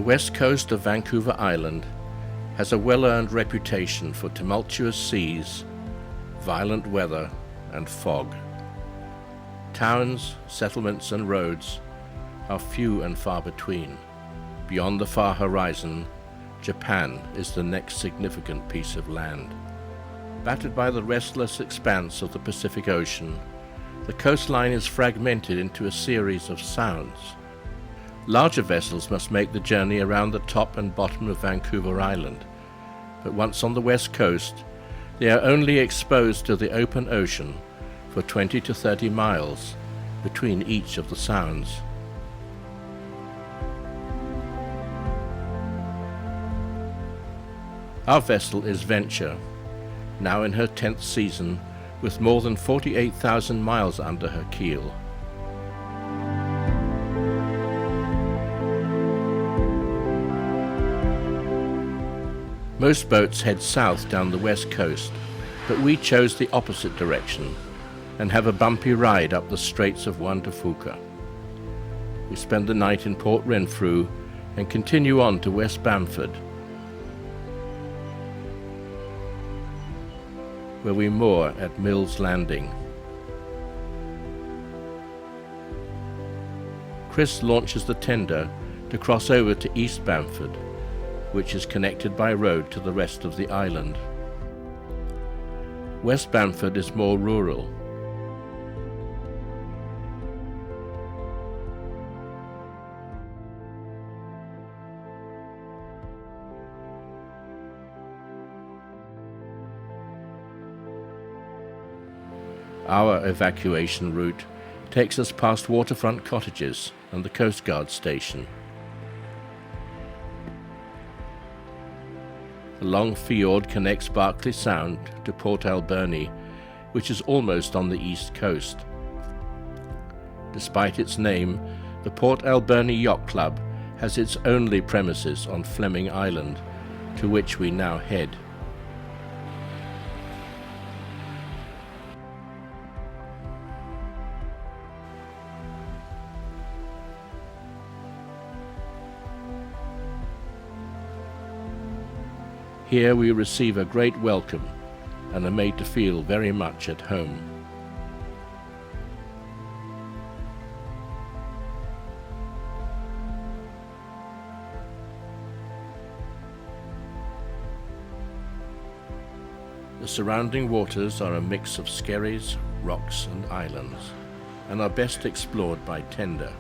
west coast of Vancouver Island has a well-earned reputation for tumultuous seas, violent weather, and fog. Towns, settlements, and roads are few and far between. Beyond the far horizon, Japan is the next significant piece of land. Battered by the restless expanse of the Pacific Ocean, the coastline is fragmented into a series of sounds. Larger vessels must make the journey around the top and bottom of Vancouver Island, but once on the west coast, they are only exposed to the open ocean for 20 to 30 miles between each of the sounds. Our vessel is Venture, now in her 10th season, with more than 48,000 miles under her keel. Most boats head south down the west coast, but we chose the opposite direction and have a bumpy ride up the Straits of Juan de Fuca. We spend the night in Port Renfrew and continue on to West Bamford, where we moor at Mills Landing. Chris launches the tender to cross over to East Bamford, which is connected by road to the rest of the island. West Bamford is more rural. Our evacuation route takes us past waterfront cottages and the Coast Guard station. The long fjord connects Berkeley Sound to Port Alberni, which is almost on the east coast. Despite its name, the Port Alberni Yacht Club has its only premises on Fleming Island, to which we now head. Here we receive a great welcome and are made to feel very much at home. The surrounding waters are a mix of skerries, rocks and islands, and are best explored by tender.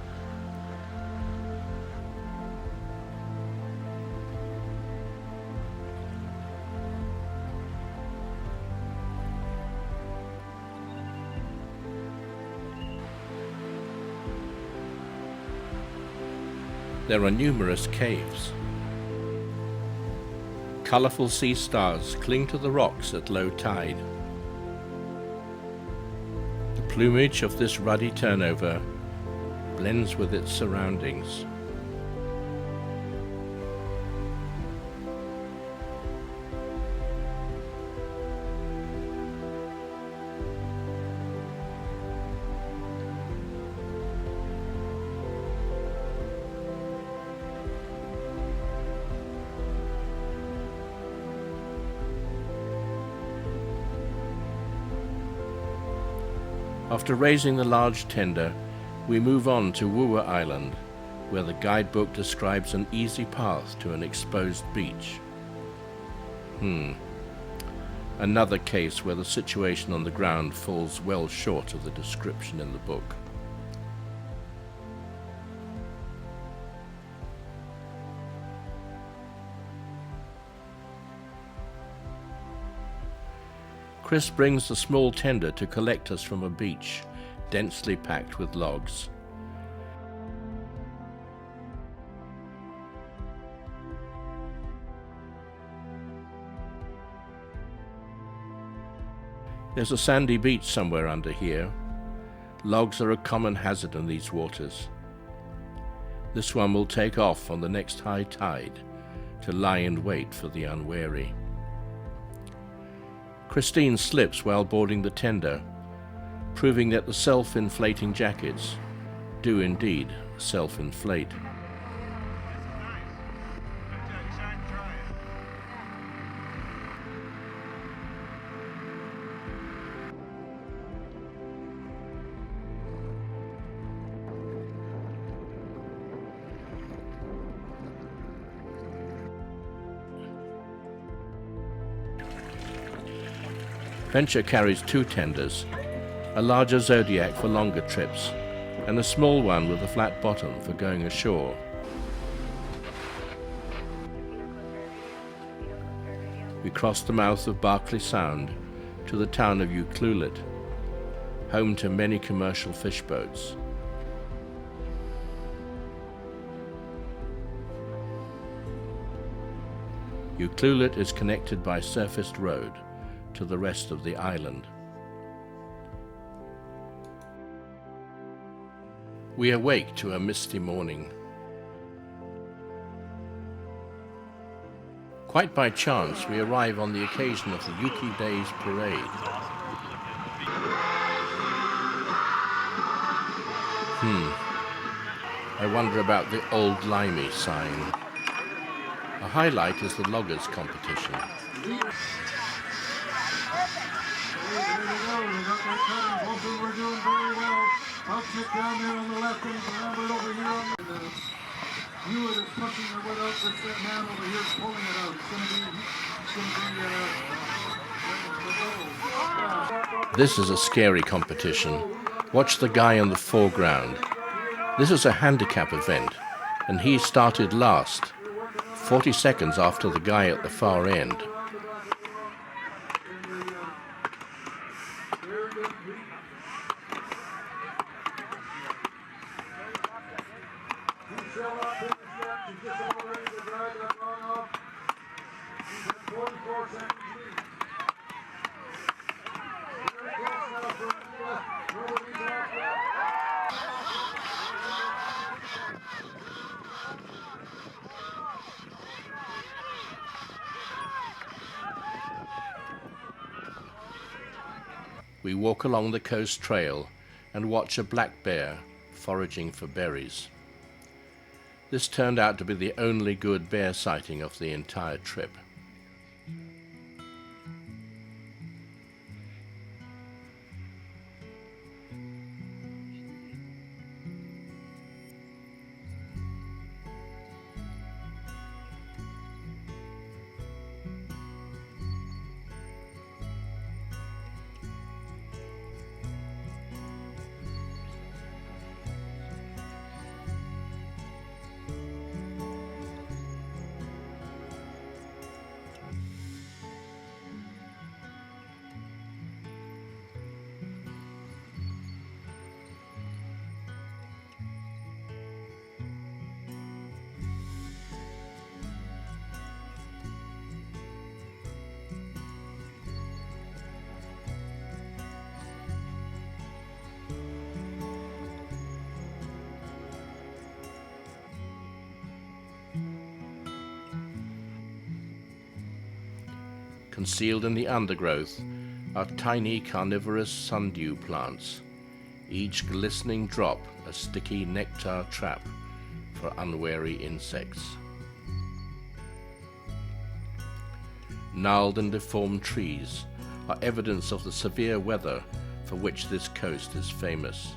There are numerous caves. Colourful sea stars cling to the rocks at low tide. The plumage of this ruddy turnover blends with its surroundings. After raising the large tender, we move on to Woowa Island, where the guidebook describes an easy path to an exposed beach. Another case where the situation on the ground falls well short of the description in the book. Chris brings the small tender to collect us from a beach, densely packed with logs. There's a sandy beach somewhere under here. Logs are a common hazard in these waters. This one will take off on the next high tide to lie in wait for the unwary. Christine slips while boarding the tender, proving that the self-inflating jackets do indeed self-inflate. Venture carries 2 tenders, a larger Zodiac for longer trips, and a small one with a flat bottom for going ashore. We crossed the mouth of Berkeley Sound to the town of Ucluelet, home to many commercial fish boats. Ucluelet is connected by surfaced road to the rest of the island. We awake to a misty morning. Quite by chance, we arrive on the occasion of the Yuki Days parade. I wonder about the Old Limey sign. A highlight is the loggers competition. We're doing very well. I'll check down there on the left and Lambert over here on the viewer that's pushing the wood out. That's that man over here pulling it out. It's going to be This is a scary competition. Watch the guy in the foreground. This is a handicap event, and he started last, 40 seconds after the guy at the far end. We walk along the coast trail and watch a black bear foraging for berries. This turned out to be the only good bear sighting of the entire trip. Concealed in the undergrowth are tiny carnivorous sundew plants, each glistening drop a sticky nectar trap for unwary insects. Gnarled and deformed trees are evidence of the severe weather for which this coast is famous.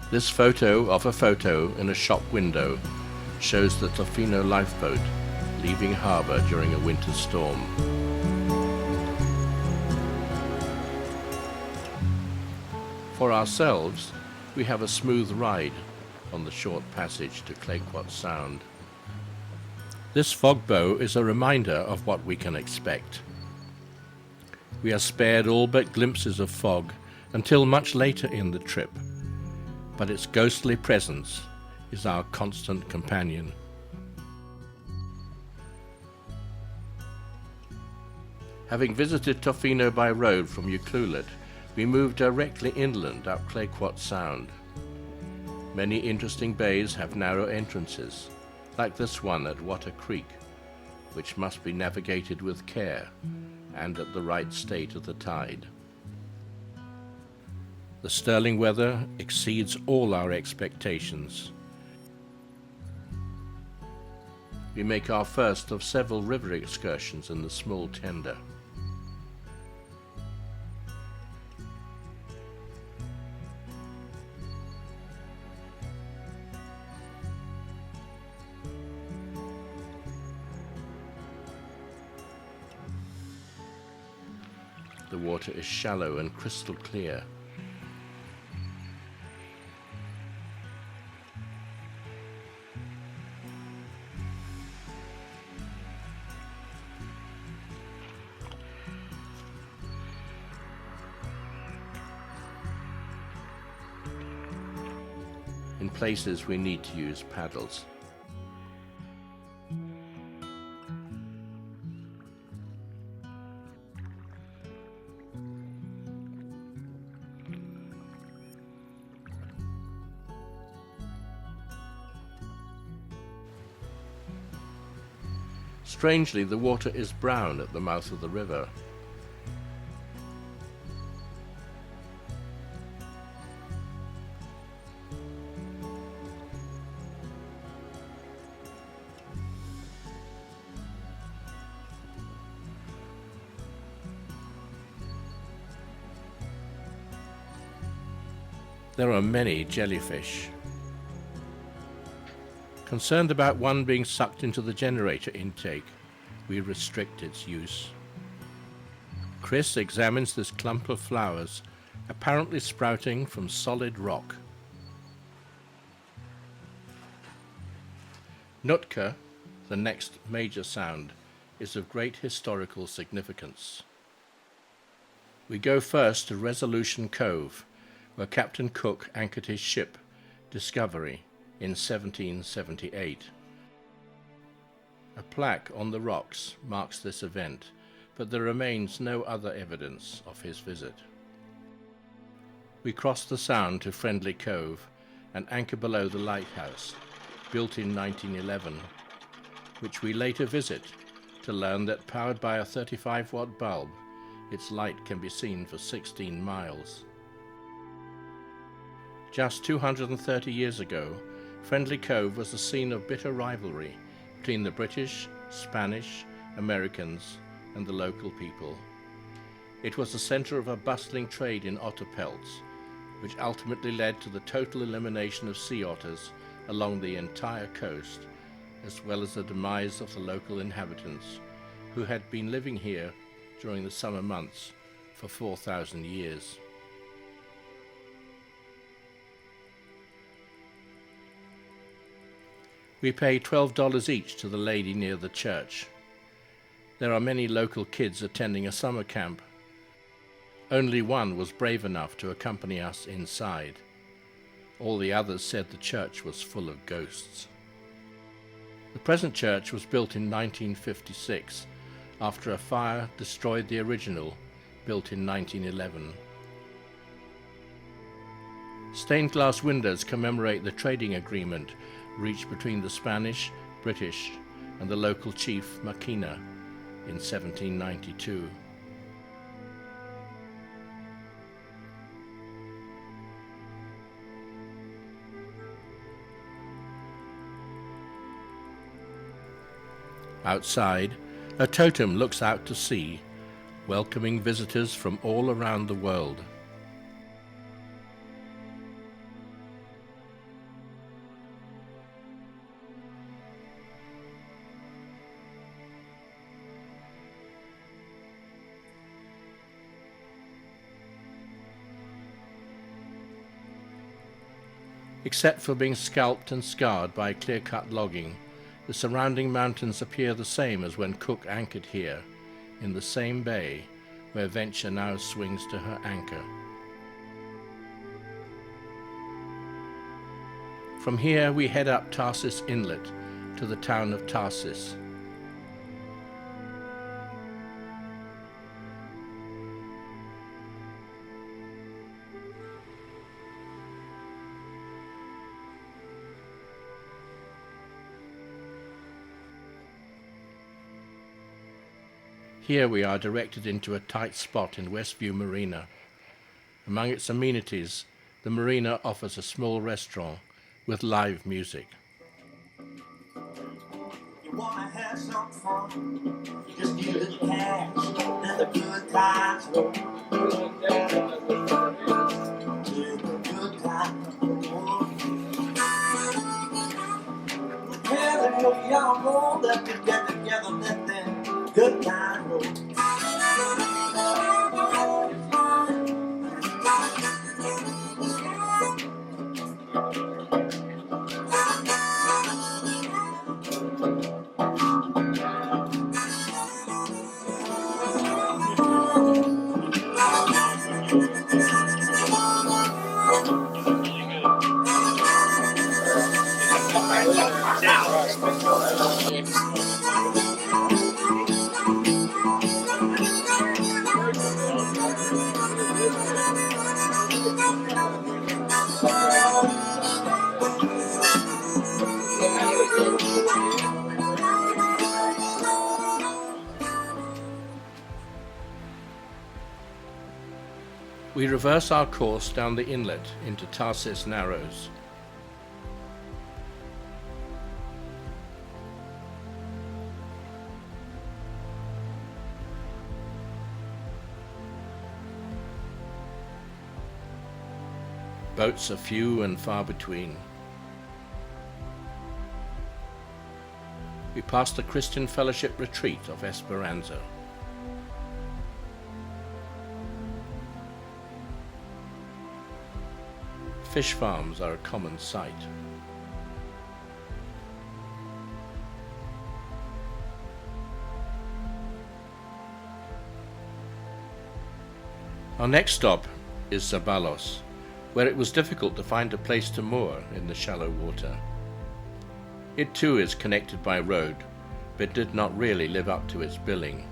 This photo of a photo in a shop window shows the Tofino lifeboat leaving harbour during a winter storm. For ourselves, we have a smooth ride on the short passage to Clayoquot Sound. This fog bow is a reminder of what we can expect. We are spared all but glimpses of fog until much later in the trip, but its ghostly presence is our constant companion. Having visited Tofino by road from Ucluelet, we moved directly inland up Clayoquot Sound. Many interesting bays have narrow entrances, like this one at Water Creek, which must be navigated with care and at the right state of the tide. The sterling weather exceeds all our expectations. We make our first of several river excursions in the small tender. The water is shallow and crystal clear. In places we need to use paddles. Strangely, the water is brown at the mouth of the river. There are many jellyfish. Concerned about one being sucked into the generator intake, we restrict its use. Chris examines this clump of flowers, apparently sprouting from solid rock. Nootka, the next major sound, is of great historical significance. We go first to Resolution Cove, where Captain Cook anchored his ship, Discovery, in 1778. A plaque on the rocks marks this event, but there remains no other evidence of his visit. We cross the Sound to Friendly Cove and anchor below the lighthouse, built in 1911, which we later visit to learn that powered by a 35-watt bulb, its light can be seen for 16 miles. Just 230 years ago, Friendly Cove was the scene of bitter rivalry between the British, Spanish, Americans, and the local people. It was the center of a bustling trade in otter pelts, which ultimately led to the total elimination of sea otters along the entire coast, as well as the demise of the local inhabitants, who had been living here during the summer months for 4,000 years. We pay $12 each to the lady near the church. There are many local kids attending a summer camp. Only one was brave enough to accompany us inside. All the others said the church was full of ghosts. The present church was built in 1956 after a fire destroyed the original, built in 1911. Stained glass windows commemorate the trading agreement reached between the Spanish, British, and the local chief Maquina in 1792. Outside, a totem looks out to sea, welcoming visitors from all around the world. Except for being scalped and scarred by clear-cut logging, the surrounding mountains appear the same as when Cook anchored here, in the same bay where Venture now swings to her anchor. From here we head up Tarsis Inlet to the town of Tarsis. Here we are directed into a tight spot in Westview Marina. Among its amenities, the marina offers a small restaurant with live music. You wanna have some fun, just give it cash, and the good times roll. Take a good time. Tell your young roll that we get together, let them good times roll. We reverse our course down the inlet into Tarsis Narrows. Boats are few and far between. We pass the Christian Fellowship Retreat of Esperanza. Fish farms are a common sight. Our next stop is Zabalos, where it was difficult to find a place to moor in the shallow water. It too is connected by road, but did not really live up to its billing.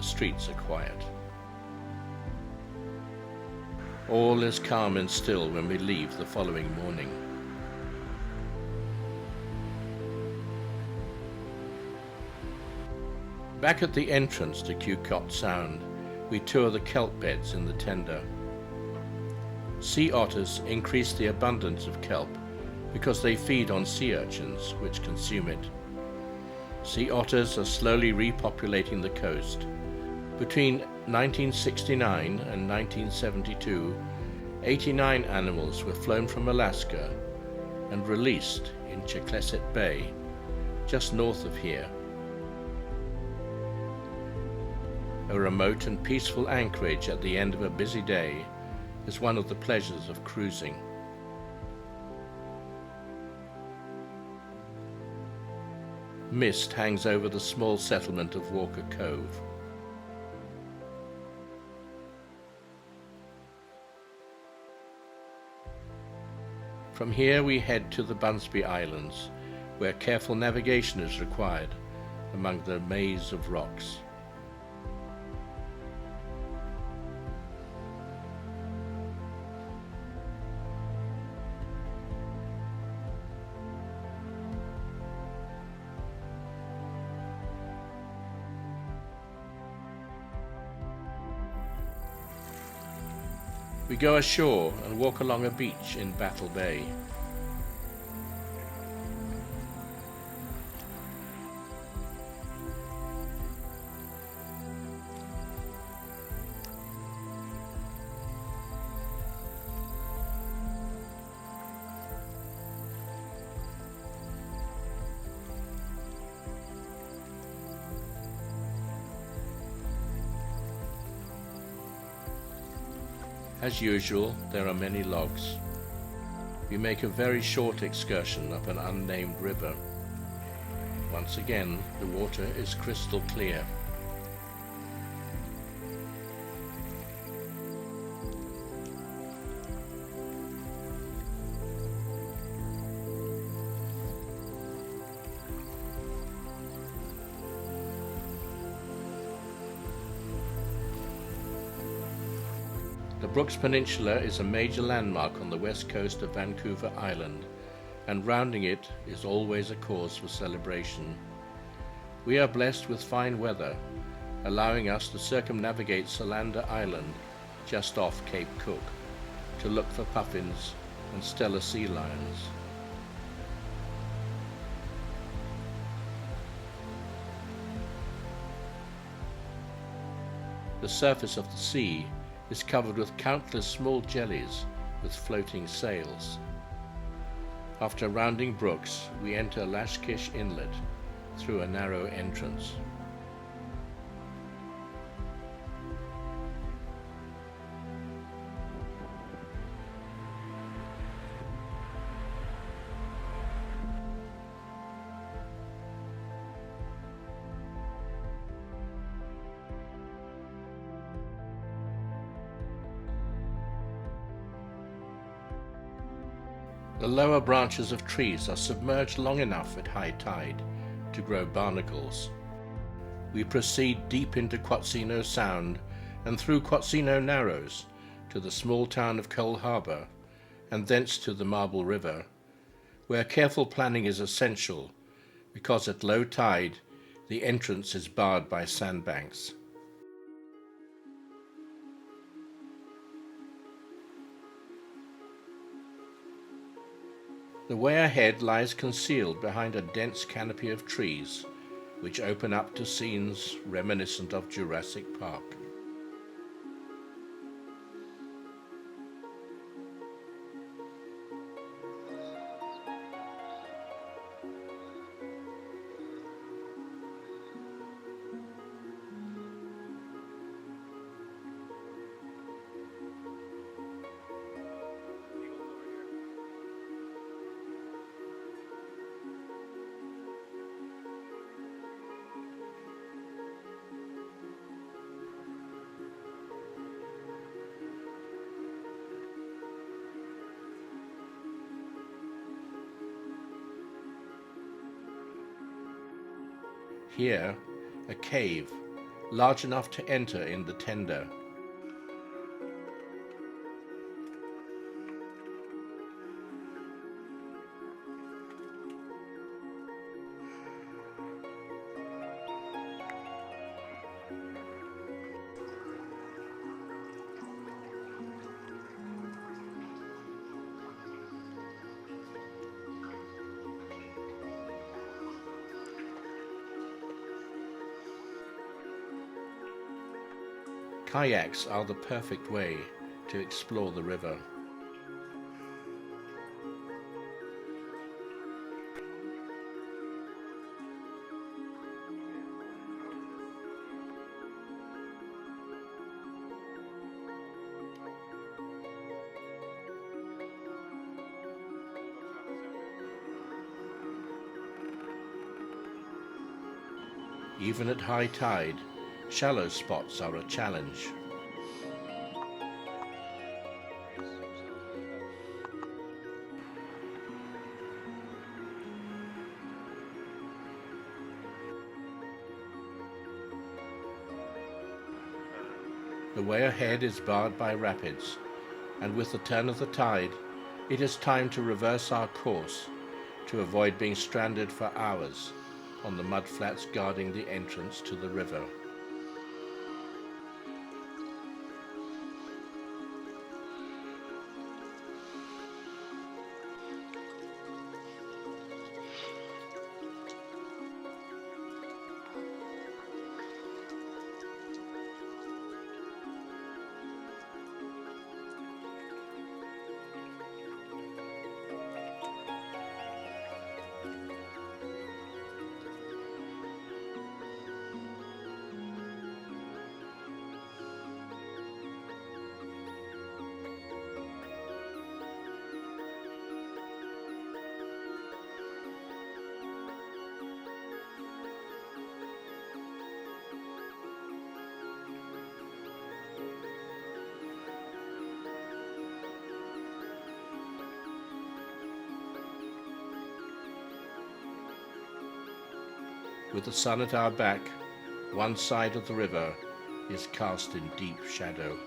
The streets are quiet. All is calm and still when we leave the following morning. Back at the entrance to Ucluelet Sound, we tour the kelp beds in the tender. Sea otters increase the abundance of kelp because they feed on sea urchins, which consume it. Sea otters are slowly repopulating the coast. Between 1969 and 1972, 89 animals were flown from Alaska and released in Ucluelet Bay, just north of here. A remote and peaceful anchorage at the end of a busy day is one of the pleasures of cruising. Mist hangs over the small settlement of Walker Cove. From here we head to the Broughton Islands, where careful navigation is required among the maze of rocks. We go ashore and walk along a beach in Battle Bay. As usual, there are many logs. We make a very short excursion up an unnamed river. Once again, the water is crystal clear. The Brooks Peninsula is a major landmark on the west coast of Vancouver Island, and rounding it is always a cause for celebration. We are blessed with fine weather, allowing us to circumnavigate Solander Island just off Cape Cook to look for puffins and stellar sea lions. The surface of the sea is covered with countless small jellies with floating sails. After rounding Brooks, we enter Lashkish Inlet through a narrow entrance. The lower branches of trees are submerged long enough at high tide to grow barnacles. We proceed deep into Quatsino Sound and through Quatsino Narrows to the small town of Cole Harbour, and thence to the Marble River, where careful planning is essential because at low tide The entrance is barred by sandbanks. The way ahead lies concealed behind a dense canopy of trees, which open up to scenes reminiscent of Jurassic Park. Here, a cave, large enough to enter in the tender. Kayaks are the perfect way to explore the river. Even at high tide, shallow spots are a challenge. The way ahead is barred by rapids, and with the turn of the tide, it is time to reverse our course to avoid being stranded for hours on the mudflats guarding the entrance to the river. With the sun at our back, one side of the river is cast in deep shadow.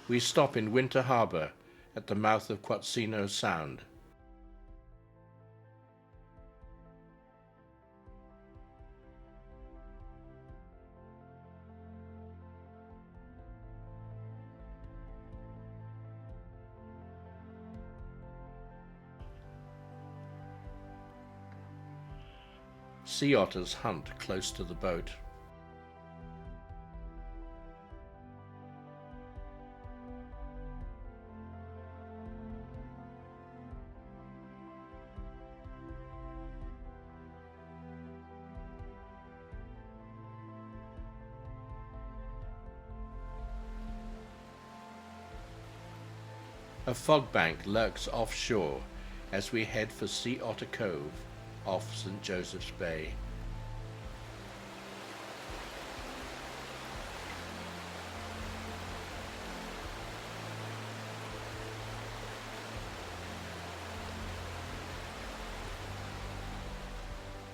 We stop in Winter Harbour at the mouth of Quatsino Sound. Sea otters hunt close to the boat. A fog bank lurks offshore as we head for Sea Otter Cove off St. Joseph's Bay.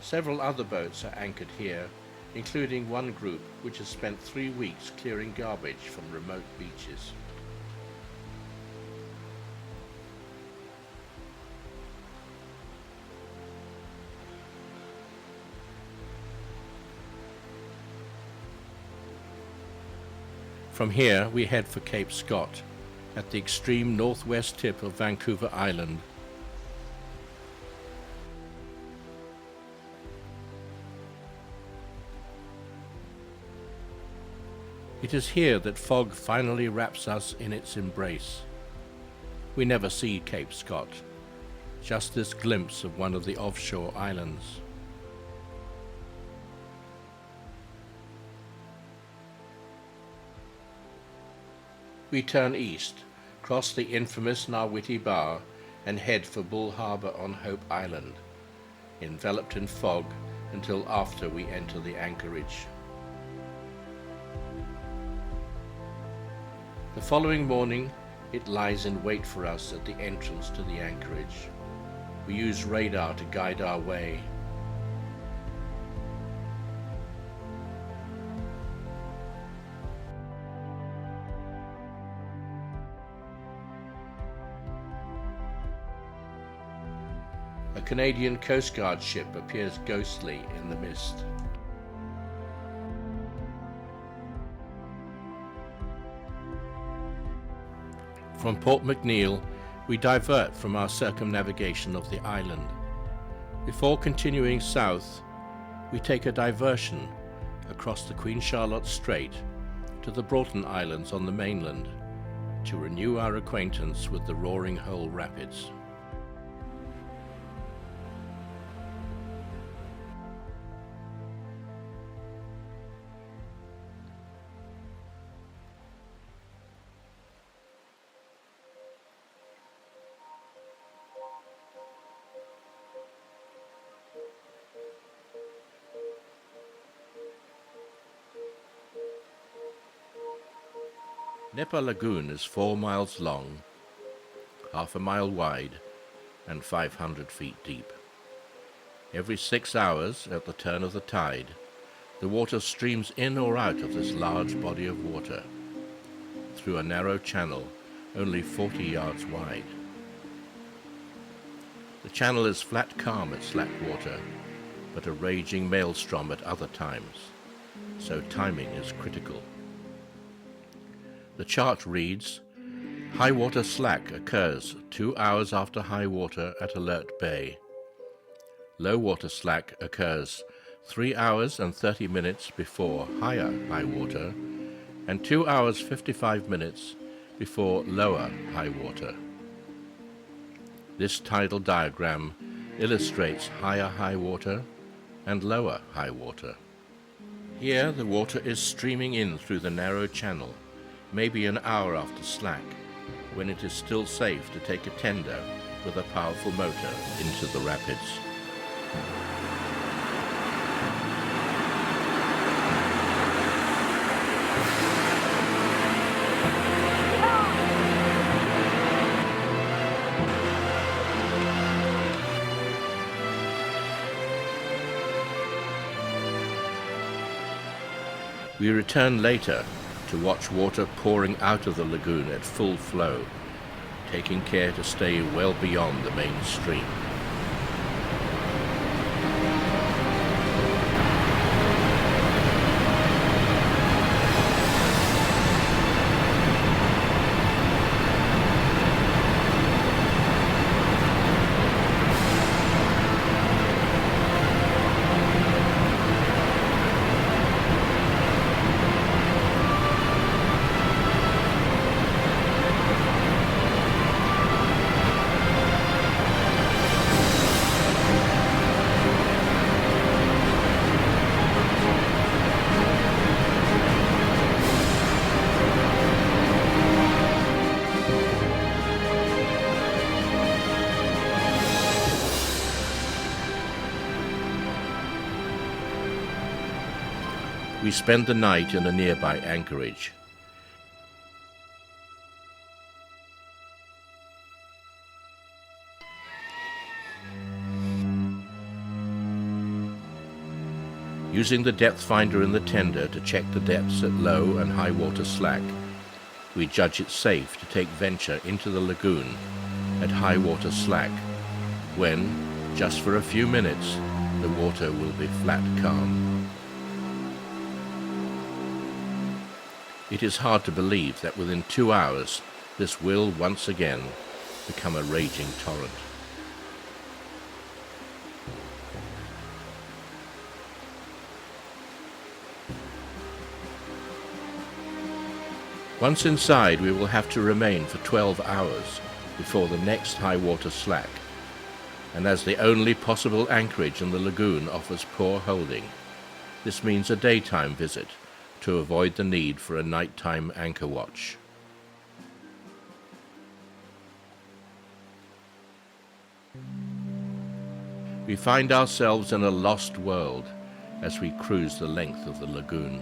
Several other boats are anchored here, including one group which has spent 3 weeks clearing garbage from remote beaches. From here we head for Cape Scott, at the extreme northwest tip of Vancouver Island. It is here that fog finally wraps us in its embrace. We never see Cape Scott, just this glimpse of one of the offshore islands. We turn east, cross the infamous Nawiti Bar, and head for Bull Harbour on Hope Island, enveloped in fog until after we enter the anchorage. The following morning, it lies in wait for us at the entrance to the anchorage. We use radar to guide our way. A Canadian Coast Guard ship appears ghostly in the mist. From Port McNeill, we divert from our circumnavigation of the island. Before continuing south, we take a diversion across the Queen Charlotte Strait to the Broughton Islands on the mainland to renew our acquaintance with the Roaring Hole Rapids. Nepa Lagoon is 4 miles long, half a mile wide, and 500 feet deep. Every 6 hours, at the turn of the tide, the water streams in or out of this large body of water through a narrow channel only 40 yards wide. The channel is flat calm at slack water, but a raging maelstrom at other times, so timing is critical. The chart reads, high water slack occurs 2 hours after high water at Alert Bay. Low water slack occurs 3 hours and 30 minutes before higher high water and 2 hours 55 minutes before lower high water. This tidal diagram illustrates higher high water and lower high water. Here the water is streaming in through the narrow channel, maybe an hour after slack, when it is still safe to take a tender with a powerful motor into the rapids. We return later to watch water pouring out of the lagoon at full flow, taking care to stay well beyond the main stream. We spend the night in a nearby anchorage. Using the depth finder in the tender to check the depths at low and high water slack, we judge it safe to take venture into the lagoon at high water slack, when, just for a few minutes, the water will be flat calm. It is hard to believe that within 2 hours this will once again become a raging torrent. Once inside, we will have to remain for 12 hours before the next high water slack, and as the only possible anchorage in the lagoon offers poor holding, this means a daytime visit to avoid the need for a nighttime anchor watch. We find ourselves in a lost world as we cruise the length of the lagoon.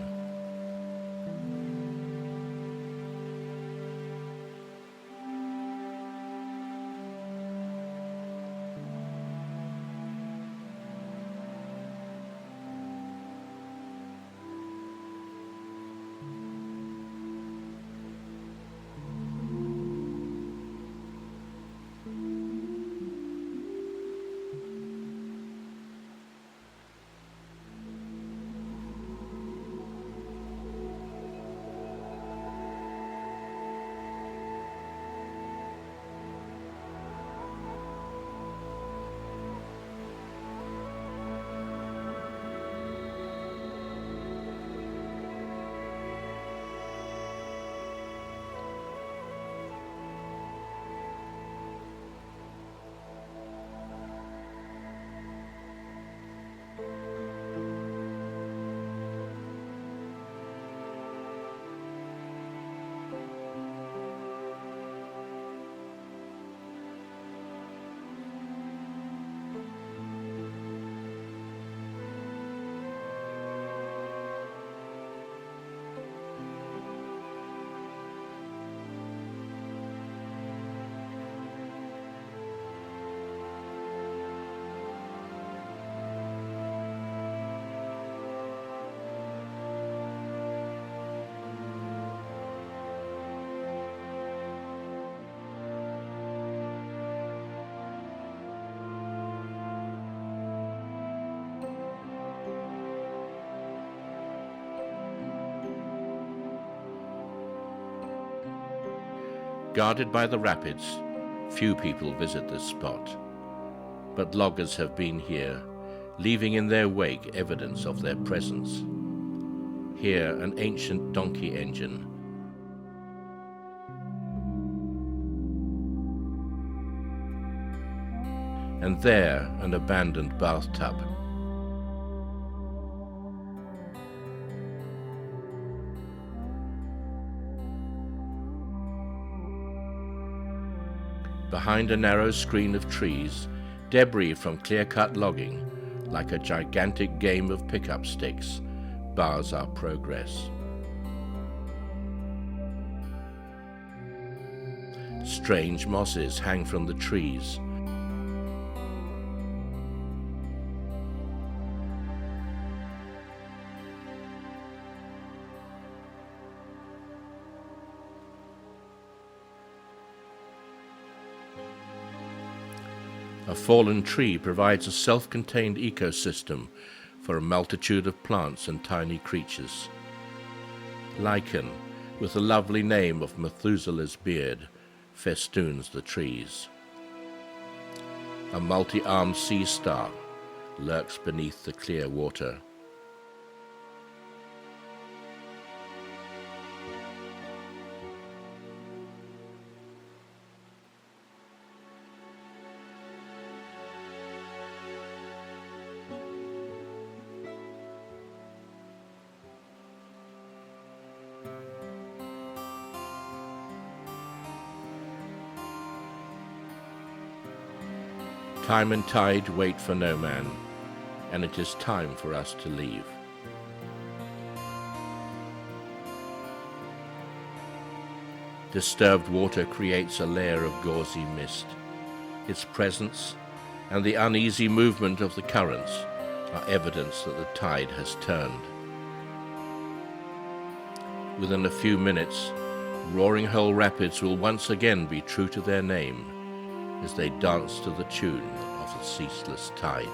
Guarded by the rapids, few people visit this spot, but loggers have been here, leaving in their wake evidence of their presence. Here, an ancient donkey engine, and there, an abandoned bathtub. Behind a narrow screen of trees, debris from clear-cut logging, like a gigantic game of pickup sticks, bars our progress. Strange mosses hang from the trees. A fallen tree provides a self-contained ecosystem for a multitude of plants and tiny creatures. Lichen, with the lovely name of Methuselah's beard, festoons the trees. A multi-armed sea star lurks beneath the clear water. Time and tide wait for no man, and it is time for us to leave. Disturbed water creates a layer of gauzy mist. Its presence and the uneasy movement of the currents are evidence that the tide has turned. Within a few minutes, Roaring Hole Rapids will once again be true to their name, as they dance to the tune of the ceaseless tides.